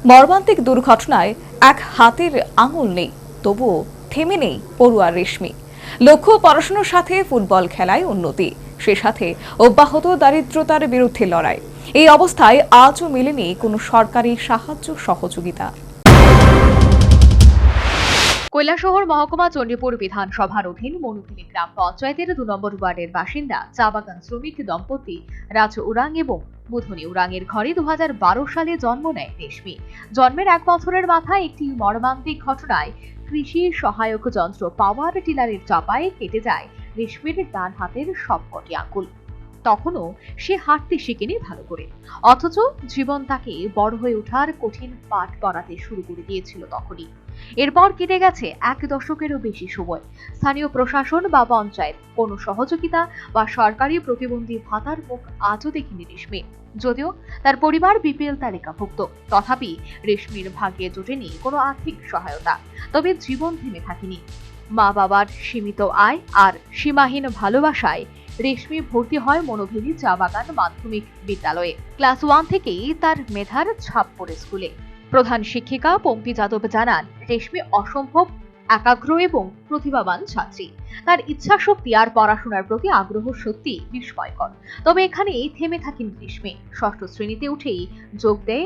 মর্মান্তিক দুর্ঘটনায় এক হাতের আঙুল নেই, তবুও থেমে নেই পড়ুয়ার রেশমি। লক্ষ্য পড়াশোনার সাথে ফুটবল খেলায় উন্নতি, সে সাথে অব্যাহত দারিদ্রতার বিরুদ্ধে লড়াই। এই অবস্থায় আজও মেলেনি কোনো সরকারি সাহায্য সহযোগিতা। কৈলাসহর মহকুমা চণ্ডীপুর বিধানসভার অধীন মনুখালী গ্রাম পঞ্চায়েতের ২ নম্বর ওয়ার্ডের বাসিন্দা চা বাগান শ্রমিক দম্পতি রাজু উরাং এবং বুধনি উরাংয়ের ঘরে ২০১২ সালে জন্ম নেয় রেশমি। জন্মের ১ বছরের মাথায় একটি মর্মান্তিক ঘটনায় কৃষি সহায়ক যন্ত্র পাওয়ার টিলারের চাপায় কেটে যায় রেশমির ডান হাতের সবকটি আঙ্গুল। তখনও সে হাঁটতে শেখেনি ভালো করে, অথচ জীবন তাকে বড় হয়ে ওঠার কঠিন পাঠ পড়াতে শুরু করে দিয়েছিল তখনই। এরপর কেটে গেছে ১ দশকেরও বেশি সময়। স্থানীয় প্রশাসন বা পঞ্চায়েত কোনো সহযোগিতা বা সরকারি প্রতিবন্ধী ভাতার মুখ আজও দেখেনি রেশমি। যদিও তার পরিবার বিপিএল তালিকাভুক্ত, তথাপি রেশমির ভাগ্যে জোটেনি কোনো আর্থিক সহায়তা। তবে জীবন থেমে থাকেনি। মা বাবার সীমিত আয় আর সীমাহীন ভালোবাসায় রেশমি ভর্তি হয় মনোভেলী চা বাগান মাধ্যমিক বিদ্যালয়ে। ক্লাস 1 থেকেই তার মেধার ছাপ পড়ে স্কুলে। প্রধান শিক্ষিকা পম্পি যাদব জানান, রেশমি অসম্ভব একাগ্র এবং প্রতিভাবান ছাত্রী। তার ইচ্ছা শক্তি আর পড়াশোনার প্রতি আগ্রহ সত্যি বিস্ময়কর। তবে এখানেই থেমে থাকেন রেশমি। ৬ষ্ঠ শ্রেণীতে উঠেই যোগ দেয়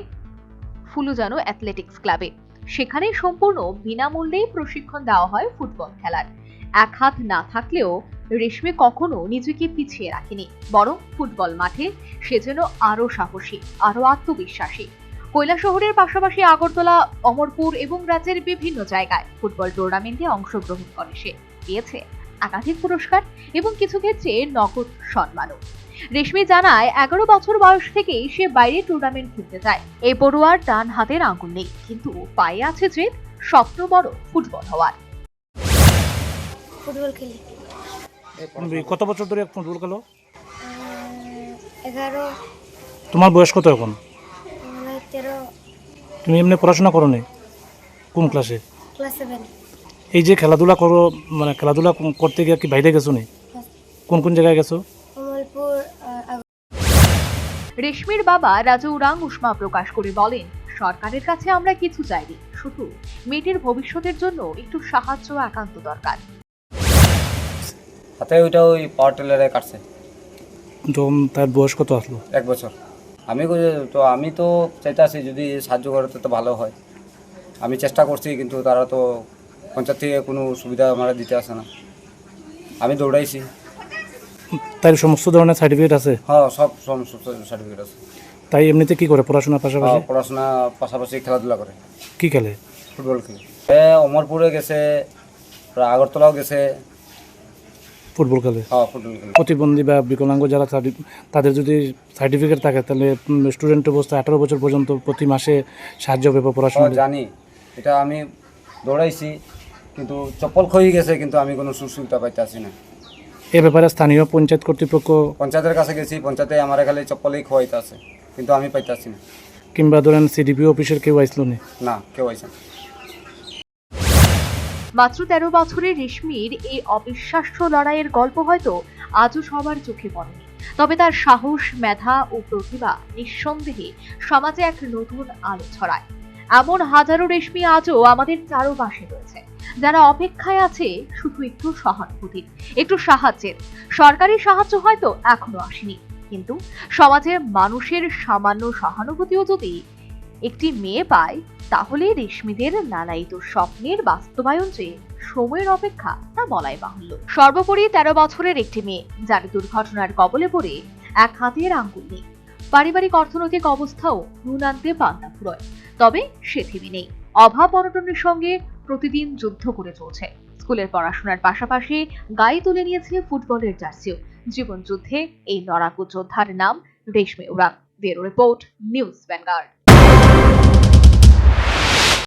ফুলুজানো অ্যাথলেটিক্স ক্লাবে। সেখানে সম্পূর্ণ বিনামূল্যে প্রশিক্ষণ দেওয়া হয় ফুটবল খেলার। এক হাত না থাকলেও রেশমি কখনো নিজেকে পিছিয়ে রাখেনি, বরং ফুটবল মাঠে সে যেন আরো সাহসী, আরো আত্মবিশ্বাসী। কৈলাসহরের পাশাপাশি আগরতলা, অমরপুর এবং রাজ্যের বিভিন্ন জায়গায় ফুটবল টুর্নামেন্টে অংশগ্রহণ করে সে। পেয়েছে একাধিক পুরস্কার এবং কিছু ক্ষেত্রে নগদ সম্মানও। রেশমি জানায়, ১১ বছর বয়স থেকেই সে বাইরে টুর্নামেন্ট খেলতে যায়। এই পড়ুয়ার ডান হাতের আঙ্গুল নেই, কিন্তু পায়ে আছে যে স্বপ্ন বড় ফুটবল হওয়ার। ফুটবল খেলি। কত বছর ধরে ফুটবল খেলো? 11, তোমার বয়স কত এখন? 13, তুমি এমনি পড়াশোনা করো নি? কোন ক্লাসে? ক্লাস 7। এই যে খেলাধুলা করো, মানে খেলাধুলা করতে গিয়ে কি বাইরে গেছো নি? কোন কোন জায়গায় গেছো? কমলপুর। রেশমির বাবা রাজু উরাং উষ্মা প্রকাশ করে বলেন, সরকারের কাছে আমরা কিছু চাইনি, শুধু মেয়েটির ভবিষ্যতের জন্য একটু সাহায্য একান্ত দরকার। হাতে ওইটা ওই পাওয়ার টিলারে কাটছে। তো তার বয়স কত আসলো? 1 বছর। আমি তো চাইতেছি যদি সাহায্য করে তো ভালো হয়। আমি চেষ্টা করছি, কিন্তু তারা তো পঞ্চায়েত থেকে কোনো সুবিধা আমরা দিতে আসে না। আমি দৌড়াইছি। তার সমস্ত ধরনের সার্টিফিকেট আছে? হ্যাঁ, সব সমস্ত সার্টিফিকেট আছে। তাই এমনিতে কি করে পড়াশোনার পাশাপাশি? পড়াশোনা পাশাপাশি খেলাধুলা করে। কি খেলে? ফুটবল খেলে। অমরপুরে গেছে, আগরতলাও গেছে। ফুটবল খেলে। হ্যাঁ, ফুটবল খেলে। প্রতিবন্ধী বা বিকলাঙ্গ যারা তাদের যদি সার্টিফিকেট থাকে, তাহলে স্টুডেন্ট অবস্থায় 18 বছর পর্যন্ত প্রতি মাসে সাহায্য পাবে পড়াশোনা। জানি, এটা আমি দৌড়াইছি, কিন্তু চপ্পল ক্ষয়ে গেছে, কিন্তু আমি কোনো সুবিধা পাইতেছি না। এ ব্যাপারে স্থানীয় পঞ্চায়েত কর্তৃপক্ষ, পঞ্চায়েতের কাছে গেছি, পঞ্চায়েতে আমার খালি চপ্পলেই খোয়াইতে আছে, কিন্তু আমি পাইতেছি না। কিংবা ধরেন সিডিপি অফিসের কেউ আসলো না? না, কেউ আইসে না। মাত্র 13 বছরের রেশমির এই অবিশ্বাস্য লড়াইয়ের গল্প হয়তো আজও সবার চোখে পড়েনি। তবে তার সাহস, মেধা ও প্রতিভা নিঃসন্দেহে সমাজে এক নতুন আলো ছড়ায়। এমন হাজারো রেশমি আজও আমাদের চারপাশে রয়েছে, যারা অপেক্ষায় আছে শুধু একটু সহানুভূতির, একটু সাহায্যের। সরকারি সাহায্য হয়তো এখনো আসেনি, কিন্তু সমাজের মানুষের সামান্য সহানুভূতিও যদি একটি মেয়ে পায়, তাহলে রেশমিদের নানায়িত স্বপ্নের বাস্তবায়ন যে সময়ের অপেক্ষা তা বলাই বাহুল্য। সর্বোপরি 13 বছরের একটি মেয়ে, যার দুর্ঘটনার কবলে পড়ে 1 হাতের আঙ্গুল নেই। পারিবারিক অর্থনৈতিক অবস্থাও নুন আনতে পান্তা ফুরোয়। তবে সে থেমে নেই। অভাব অনটনের সঙ্গে প্রতিদিন যুদ্ধ করে চলছে। স্কুলের পড়াশোনার পাশাপাশি গায়ে তুলে নিয়েছে ফুটবলের জার্সিও। জীবন যুদ্ধে এই লড়াকু যোদ্ধার নাম Reshmi Oraon. Bureau report, News vanguard.